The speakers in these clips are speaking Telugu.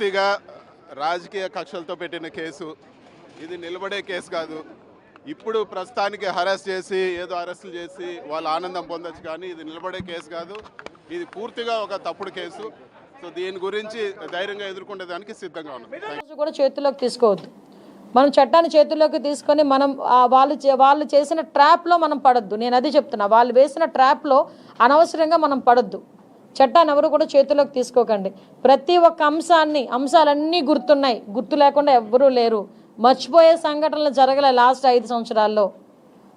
పూర్తిగా రాజకీయ కక్షలతో పెట్టిన కేసు. ఇది నిలబడే కేసు కాదు. ఇప్పుడు ప్రస్తుతానికి హరాస్ చేసి ఏదో అరెస్టులు చేసి వాళ్ళు ఆనందం పొందొచ్చు, కానీ ఇది నిలబడే కేసు కాదు. ఇది పూర్తిగా ఒక తప్పుడు కేసు. సో దీని గురించి ధైర్యంగా ఎదుర్కొనేదానికి సిద్ధంగా ఉన్నాం. కూడా చేతుల్లోకి తీసుకోవద్దు. మనం చట్టాన్ని చేతుల్లోకి తీసుకొని మనం వాళ్ళు చేసిన ట్రాప్లో మనం పడద్దు. నేను అది చెప్తున్నా, వాళ్ళు వేసిన ట్రాప్లో అనవసరంగా మనం పడద్దు. చట్టాన్ని ఎవరు కూడా చేతుల్లోకి తీసుకోకండి. ప్రతి ఒక్క అంశాలన్నీ గుర్తున్నాయి, గుర్తు లేకుండా ఎవ్వరూ లేరు. మర్చిపోయే సంఘటనలు జరగలే లాస్ట్ 5 సంవత్సరాల్లో.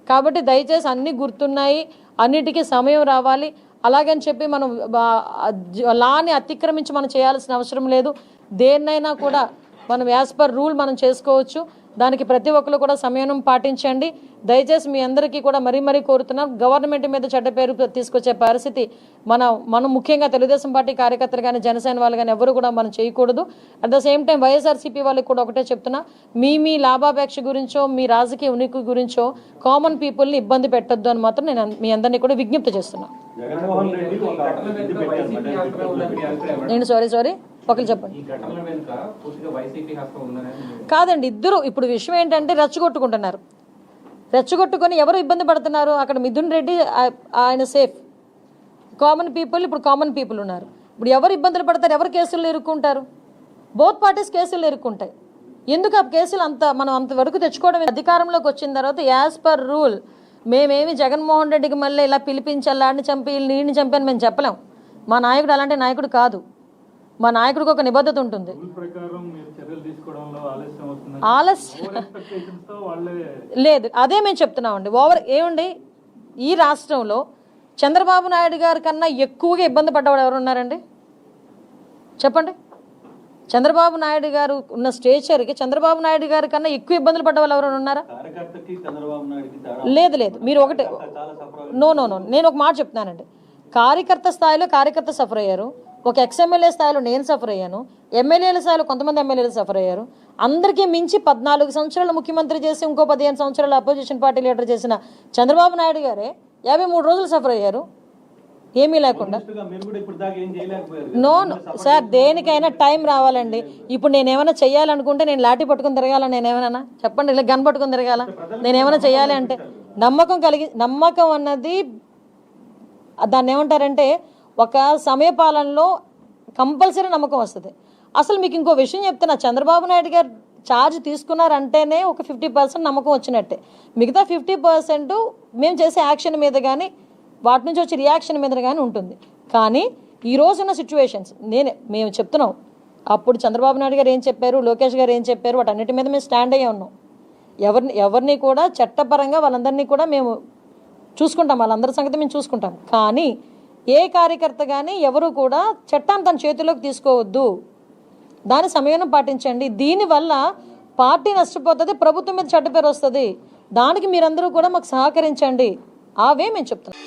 కాబట్టి దయచేసి అన్నీ గుర్తున్నాయి, అన్నిటికీ సమయం రావాలి. అలాగని చెప్పి మనం లాని అతిక్రమించి మనం చేయాల్సిన అవసరం లేదు. దేన్నైనా కూడా మనం యాజ్ పర్ రూల్ మనం చేసుకోవచ్చు. దానికి ప్రతి ఒక్కరు కూడా సమయం పాటించండి. దయచేసి మీ అందరికీ కూడా మరీ కోరుతున్నాం, గవర్నమెంట్ మీద చెడ్డ పేరు తీసుకొచ్చే పరిస్థితి మనం ముఖ్యంగా తెలుగుదేశం పార్టీ కార్యకర్తలు కానీ జనసేన వాళ్ళు కానీ ఎవరు కూడా మనం చేయకూడదు. At the same time YSRCP వాళ్ళకి కూడా ఒకటే చెప్తున్నా, మీ లాభాపేక్ష గురించో మీ రాజకీయ ఉనికి గురించో కామన్ పీపుల్ని ఇబ్బంది పెట్టొద్దు అని మాత్రం నేను మీ అందరినీ కూడా విజ్ఞప్తి చేస్తున్నాను. నేను సారీ ఒకరు చెప్పండి. కాదండి, ఇద్దరు ఇప్పుడు విషయం ఏంటంటే రెచ్చగొట్టుకొని ఎవరు ఇబ్బంది పడుతున్నారు? అక్కడ మిథున్ రెడ్డి ఆయన సేఫ్, కామన్ పీపుల్ ఉన్నారు. ఇప్పుడు ఎవరు ఇబ్బందులు పడతారు, ఎవరు కేసుల్లో ఇరుక్కుంటారు? బోత్ పార్టీస్ కేసుల్లో ఇరుక్కుంటాయి. ఎందుకు ఆ కేసులు మనం అంతవరకు తెచ్చుకోవడం? అధికారంలోకి వచ్చిన తర్వాత యాజ్ పర్ రూల్ మేమేమి జగన్మోహన్ రెడ్డికి మళ్ళీ ఇలా పిలిపించాలి, ఆడిని చంపి వీడిని చంపి అని మేము చెప్పలేం. మా నాయకుడు అలాంటి నాయకుడు కాదు. మా నాయకుడికి ఒక నిబద్ధత ఉంటుంది. లేదు, అదే మేము చెప్తున్నామండి. ఏమండి, ఈ రాష్ట్రంలో చంద్రబాబు నాయుడు గారి కన్నా ఎక్కువగా ఇబ్బంది పడ్డవాడు ఎవరు ఉన్నారండి? చెప్పండి. చంద్రబాబు నాయుడు గారు ఉన్న స్టేచర్కి చంద్రబాబు నాయుడు గారి కన్నా ఎక్కువ ఇబ్బందులు పడ్డ వాళ్ళు ఎవరైనా ఉన్నారా? లేదు, మీరు ఒకటే నో నేను ఒక మాట చెప్తున్నానండి. కార్యకర్త స్థాయిలో కార్యకర్త సఫర్ అయ్యారు, ఒక ఎక్స్ఎమ్మెల్యే స్థాయిలో నేను సఫర్ అయ్యాను, ఎమ్మెల్యేల స్థాయిలో కొంతమంది ఎమ్మెల్యేలు సఫర్ అయ్యారు. అందరికీ మించి 14 సంవత్సరాలు ముఖ్యమంత్రి చేసి ఇంకో 15 సంవత్సరాలు అపోజిషన్ పార్టీ లీడర్ చేసిన చంద్రబాబు నాయుడు గారే 53 రోజులు సఫర్ అయ్యారు ఏమీ లేకుండా. నో సార్, దేనికైనా టైం రావాలండి. ఇప్పుడు నేనేమైనా చెయ్యాలనుకుంటే నేను లాఠీ పట్టుకుని తిరగాల? నేనేమైనా చెప్పండి, ఇలా గన్ పట్టుకుని తిరగాల? నేనేమైనా చెయ్యాలి అంటే నమ్మకం అన్నది దాన్ని ఏమంటారంటే ఒక సమయపాలనలో కంపల్సరీ నమ్మకం వస్తుంది. అసలు మీకు ఇంకో విషయం చెప్తున్నా, చంద్రబాబు నాయుడు గారు ఛార్జ్ తీసుకున్నారంటేనే ఒక 50% నమ్మకం వచ్చినట్టే. మిగతా 50% మేము చేసే యాక్షన్ మీద కానీ వాటి నుంచి వచ్చే రియాక్షన్ మీద కానీ ఉంటుంది. కానీ ఈ రోజున్న సిచ్యువేషన్స్ మేము చెప్తున్నాం. అప్పుడు చంద్రబాబు నాయుడు గారు ఏం చెప్పారు, లోకేష్ గారు ఏం చెప్పారు, వాటన్నిటి మీద మేము స్టాండ్ అయ్యే ఉన్నాం. ఎవరిని కూడా చట్టపరంగా వాళ్ళందరినీ కూడా మేము చూసుకుంటాం, వాళ్ళందరి సంగతి మేము చూసుకుంటాం. కానీ ఏ కార్యకర్త కానీ ఎవరు కూడా చట్టాన్ని తన చేతిలోకి తీసుకోవద్దు. దాని సమయం పాటించండి. దీనివల్ల పార్టీ నష్టపోతుంది, ప్రభుత్వం మీద చెడ్డ పేరు వస్తుంది. దానికి మీరందరూ కూడా మాకు సహకరించండి. అవే మేము చెప్తున్నాం.